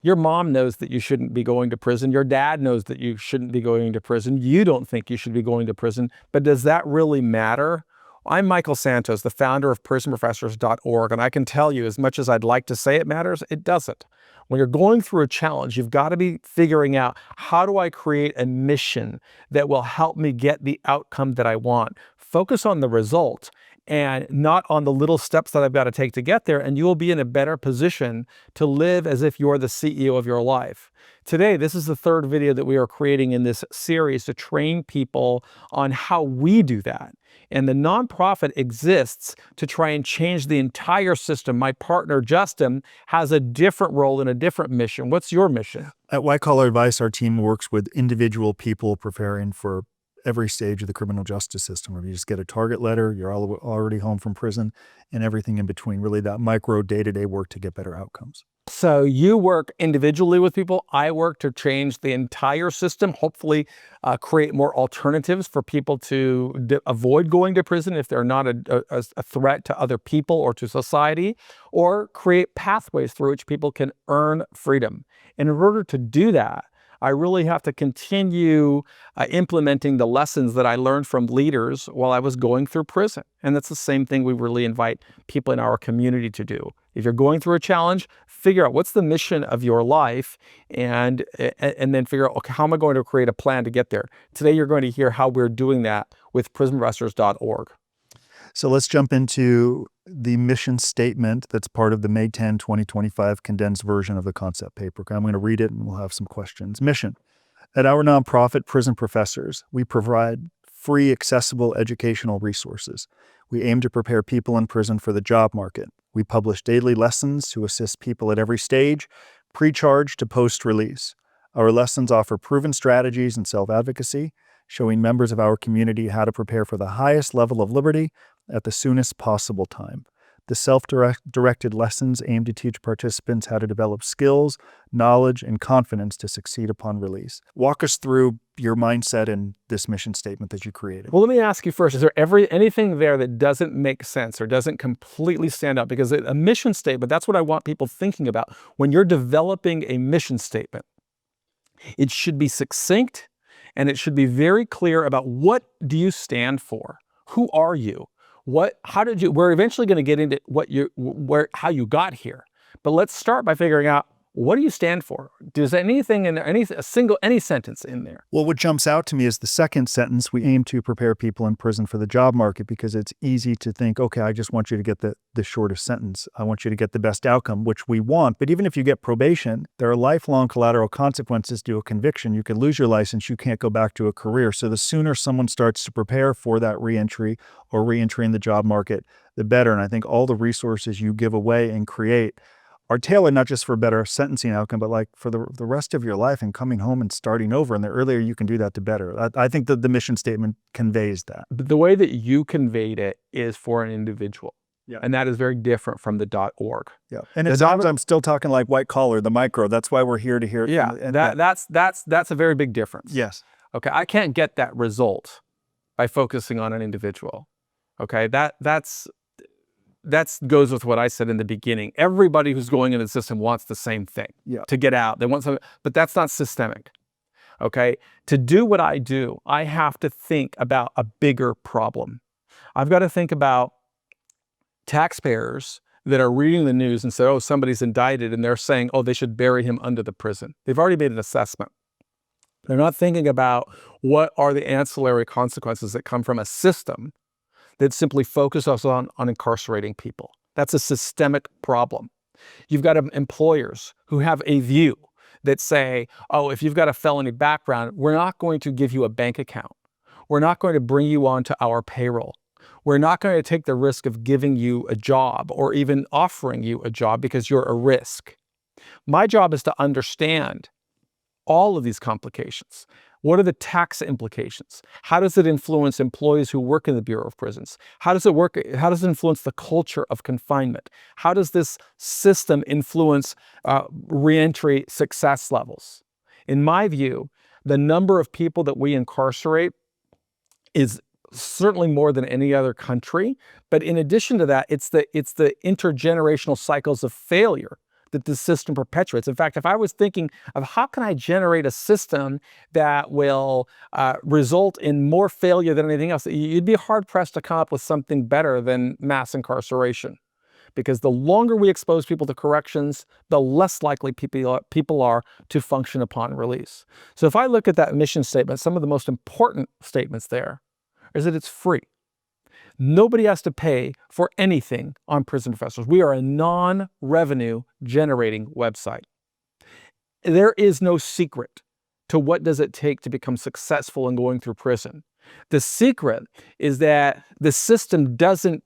Your mom knows that you shouldn't be going to prison. Your dad knows that you shouldn't be going to prison. You don't think you should be going to prison, but does that really matter? I'm Michael Santos, the founder of prisonprofessors.org, and I can tell you, as much as I'd like to say it matters, it doesn't. When you're going through a challenge, you've got to be figuring out, how do I create a mission that will help me get the outcome that I want? Focus on the result and not on the little steps that I've got to take to get there, and you will be in a better position to live as if you're the CEO of your life. Today, this is the third video that we are creating in this series to train people on how we do that. And the nonprofit exists to try and change the entire system. My partner, Justin, has a different role and a different mission. What's your mission? At White Collar Advice, our team works with individual people preparing for every stage of the criminal justice system, where you just get a target letter, you're already home from prison, and everything in between, really that micro day-to-day work to get better outcomes. So you work individually with people. I work to change the entire system, hopefully create more alternatives for people to avoid going to prison if they're not a threat to other people or to society, or create pathways through which people can earn freedom. And in order to do that, I really have to continue implementing the lessons that I learned from leaders while I was going through prison. And that's the same thing we really invite people in our community to do. If you're going through a challenge, figure out what's the mission of your life, and then figure out, okay, how am I going to create a plan to get there? Today, you're going to hear how we're doing that with prisonprofessors.org. So let's jump into the mission statement that's part of the May 10, 2025 condensed version of the concept paper. I'm going to read it and we'll have some questions. Mission. At our nonprofit, Prison Professors, we provide free, accessible educational resources. We aim to prepare people in prison for the job market. We publish daily lessons to assist people at every stage, pre-charge to post-release. Our lessons offer proven strategies and self-advocacy, showing members of our community how to prepare for the highest level of liberty at the soonest possible time. The self-directed lessons aim to teach participants how to develop skills, knowledge, and confidence to succeed upon release. Walk us through your mindset and this mission statement that you created. Well, let me ask you first, is there anything there that doesn't make sense or doesn't completely stand out? Because a mission statement, that's what I want people thinking about. When you're developing a mission statement, it should be succinct, and it should be very clear about, what do you stand for? Who are you? We're eventually going to get into how you got here. But let's start by figuring out, what do you stand for? Does anything in there, any sentence in there? Well, what jumps out to me is the second sentence. We aim to prepare people in prison for the job market, because it's easy to think, okay, I just want you to get the shortest sentence. I want you to get the best outcome, which we want. But even if you get probation, there are lifelong collateral consequences to a conviction. You could lose your license. You can't go back to a career. So the sooner someone starts to prepare for that reentry or reentry in the job market, the better. And I think all the resources you give away and create are tailored not just for a better sentencing outcome, but like for the rest of your life and coming home and starting over. And the earlier you can do that, the better. I think that the mission statement conveys that. The way that you conveyed it is for an individual. Yeah. And that is very different from the .org. Yeah. And at times I'm still talking like white collar, the micro. That's why we're here to hear it. Yeah, that's a very big difference. Yes. Okay, I can't get that result by focusing on an individual. Okay, that goes with what I said in the beginning. Everybody who's going into the system wants the same thing, to get out. They want something, but that's not systemic. Okay, to do what I do, I have to think about a bigger problem. I've got to think about taxpayers that are reading the news and say, oh, somebody's indicted, and they're saying, oh, they should bury him under the prison. They've already made an assessment. They're not thinking about what are the ancillary consequences that come from a system that simply focuses on incarcerating people. That's a systemic problem. You've got employers who have a view that say, oh, if you've got a felony background, we're not going to give you a bank account. We're not going to bring you onto our payroll. We're not going to take the risk of giving you a job or even offering you a job because you're a risk. My job is to understand all of these complications. What are the tax implications? How does it influence employees who work in the Bureau of Prisons? How does it work? How does it influence the culture of confinement? How does this system influence reentry success levels? In my view, the number of people that we incarcerate is certainly more than any other country. But in addition to that, it's the intergenerational cycles of failure that this system perpetuates. In fact, if I was thinking of how can I generate a system that will result in more failure than anything else, you'd be hard-pressed to come up with something better than mass incarceration. Because the longer we expose people to corrections, the less likely people are to function upon release. So if I look at that mission statement, some of the most important statements there is that it's free. Nobody has to pay for anything on Prison Professors. We are a non-revenue generating website. There is no secret to what does it take to become successful in going through prison. The secret is that the system doesn't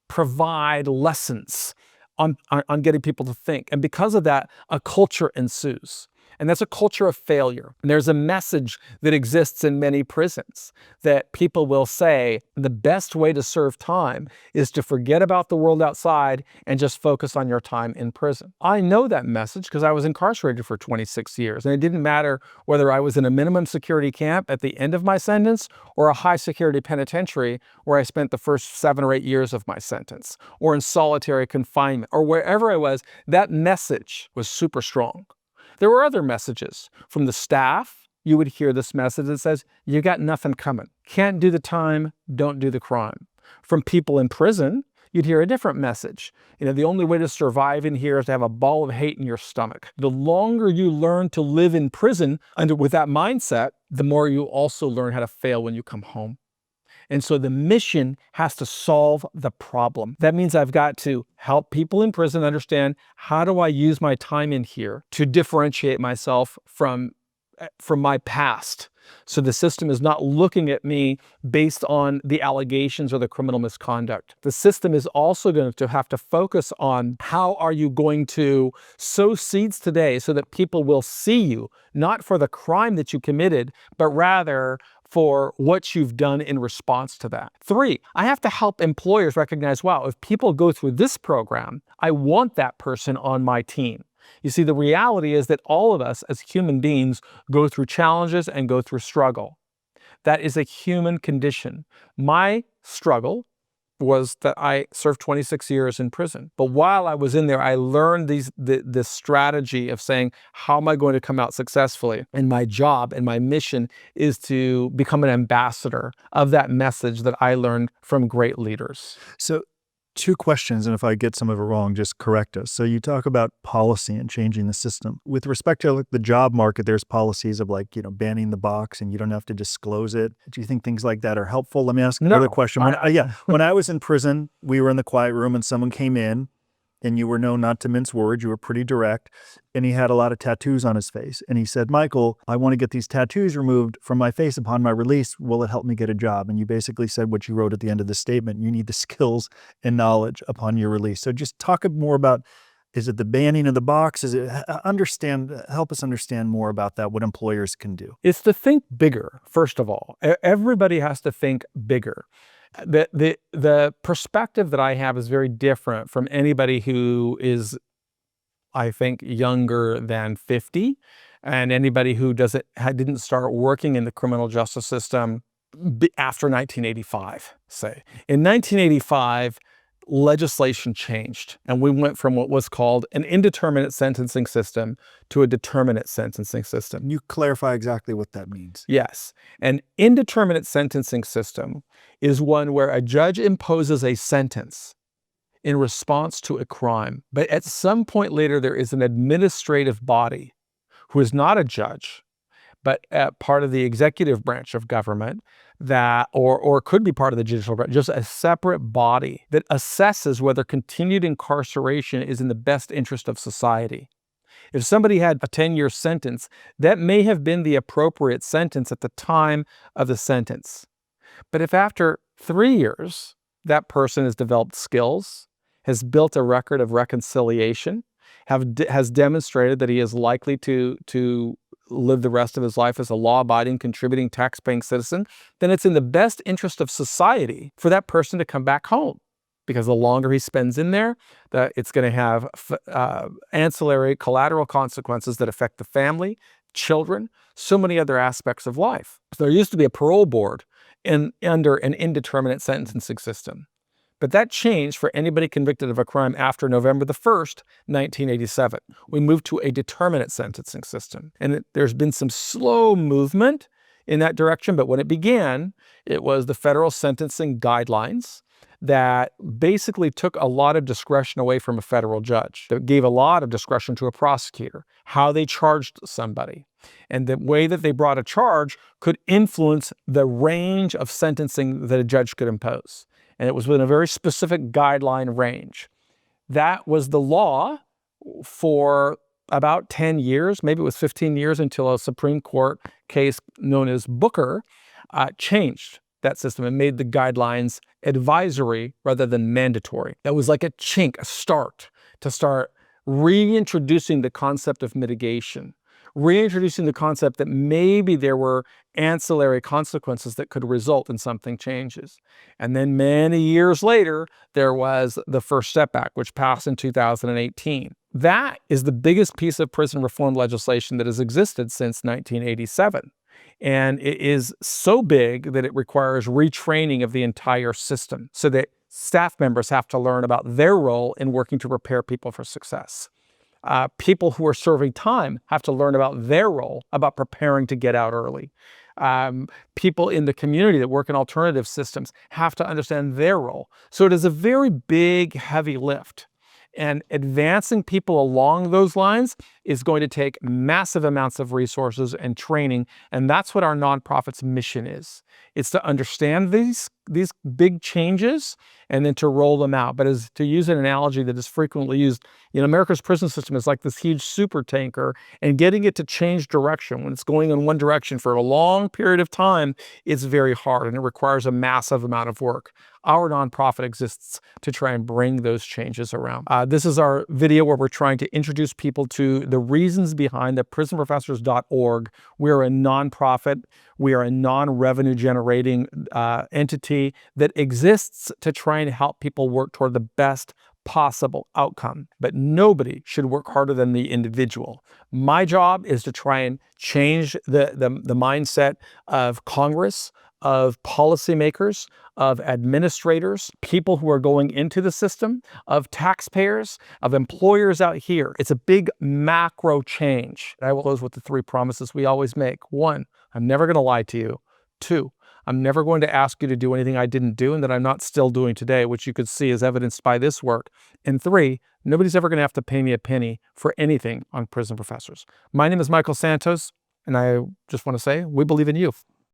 provide lessons on getting people to think. And because of that, a culture ensues. And that's a culture of failure. And there's a message that exists in many prisons that people will say the best way to serve time is to forget about the world outside and just focus on your time in prison. I know that message because I was incarcerated for 26 years. And it didn't matter whether I was in a minimum security camp at the end of my sentence or a high security penitentiary where I spent the first 7 or 8 years of my sentence, or in solitary confinement, or wherever I was. That message was super strong. There were other messages from the staff. You would hear this message that says, you got nothing coming. Can't do the time, don't do the crime. From people in prison, you'd hear a different message. The only way to survive in here is to have a ball of hate in your stomach. The longer you learn to live in prison with that mindset, the more you also learn how to fail when you come home. And so the mission has to solve the problem. That means I've got to help people in prison understand, how do I use my time in here to differentiate myself from my past? So the system is not looking at me based on the allegations or the criminal misconduct. The system is also going to have to focus on, how are you going to sow seeds today so that people will see you, not for the crime that you committed, but rather for what you've done in response to that. 3, I have to help employers recognize, wow, if people go through this program, I want that person on my team. You see, the reality is that all of us as human beings go through challenges and go through struggle. That is a human condition. My struggle was that I served 26 years in prison. But while I was in there, I learned this strategy of saying, how am I going to come out successfully? And my job and my mission is to become an ambassador of that message that I learned from great leaders. So 2 questions, and if I get some of it wrong, just correct us. So you talk about policy and changing the system. With respect to the job market, there's policies of banning the box and you don't have to disclose it. Do you think things like that are helpful? Let me ask another question. When I was in prison, we were in the quiet room and someone came in, and you were known not to mince words. You were pretty direct. And he had a lot of tattoos on his face. And he said, Michael, I want to get these tattoos removed from my face upon my release. Will it help me get a job? And you basically said what you wrote at the end of the statement. You need the skills and knowledge upon your release. So just talk more about, is it the banning of the box? Is it help us understand more about that, what employers can do? It's to think bigger, first of all. Everybody has to think bigger. The perspective that I have is very different from anybody who is, I think, younger than 50, and anybody who didn't start working in the criminal justice system after 1985, say. In 1985, legislation changed, and we went from what was called an indeterminate sentencing system to a determinate sentencing system. Can you clarify exactly what that means? Yes. An indeterminate sentencing system is one where a judge imposes a sentence in response to a crime, but at some point later there is an administrative body who is not a judge, but part of the executive branch of government, that or could be part of the judicial branch, just a separate body that assesses whether continued incarceration is in the best interest of society. If somebody had a 10-year sentence, that may have been the appropriate sentence at the time of the sentence. But if after 3 years, that person has developed skills, has built a record of reconciliation, has demonstrated that he is likely to live the rest of his life as a law-abiding, contributing, tax-paying citizen, then it's in the best interest of society for that person to come back home. Because the longer he spends in there, it's going to have ancillary collateral consequences that affect the family, children, so many other aspects of life. So there used to be a parole board under an indeterminate sentencing system. But that changed for anybody convicted of a crime after November the 1st, 1987. We moved to a determinate sentencing system. And there's been some slow movement in that direction, but when it began, it was the federal sentencing guidelines that basically took a lot of discretion away from a federal judge, that gave a lot of discretion to a prosecutor, how they charged somebody. And the way that they brought a charge could influence the range of sentencing that a judge could impose. And it was within a very specific guideline range. That was the law for about 10 years, maybe it was 15 years, until a Supreme Court case known as Booker changed that system and made the guidelines advisory rather than mandatory. That was like a chink, a start to start reintroducing the concept of mitigation, reintroducing the concept that maybe there were ancillary consequences that could result in something changes. And then many years later, there was the First Step Act, which passed in 2018. That is the biggest piece of prison reform legislation that has existed since 1987. And it is so big that it requires retraining of the entire system so that staff members have to learn about their role in working to prepare people for success. People who are serving time have to learn about their role, about preparing to get out early. People in the community that work in alternative systems have to understand their role. So it is a very big, heavy lift. And advancing people along those lines is going to take massive amounts of resources and training. And that's what our nonprofit's mission is. It's to understand these big changes and then to roll them out. But as to use an analogy that is frequently used, America's prison system is like this huge super tanker, and getting it to change direction when it's going in one direction for a long period of time is very hard, and it requires a massive amount of work. Our nonprofit exists to try and bring those changes around. This is our video where we're trying to introduce people to the reasons behind the prisonprofessors.org. We're a nonprofit. We are a non-revenue generating entity that exists to try and help people work toward the best possible outcome. But nobody should work harder than the individual. My job is to try and change the mindset of Congress, of policymakers, of administrators, people who are going into the system, of taxpayers, of employers out here. It's a big macro change. I will close with the 3 promises we always make. 1, I'm never going to lie to you. 2, I'm never going to ask you to do anything I didn't do and that I'm not still doing today, which you could see is evidenced by this work. And 3, nobody's ever going to have to pay me a penny for anything on Prison Professors. My name is Michael Santos, and I just want to say, we believe in you.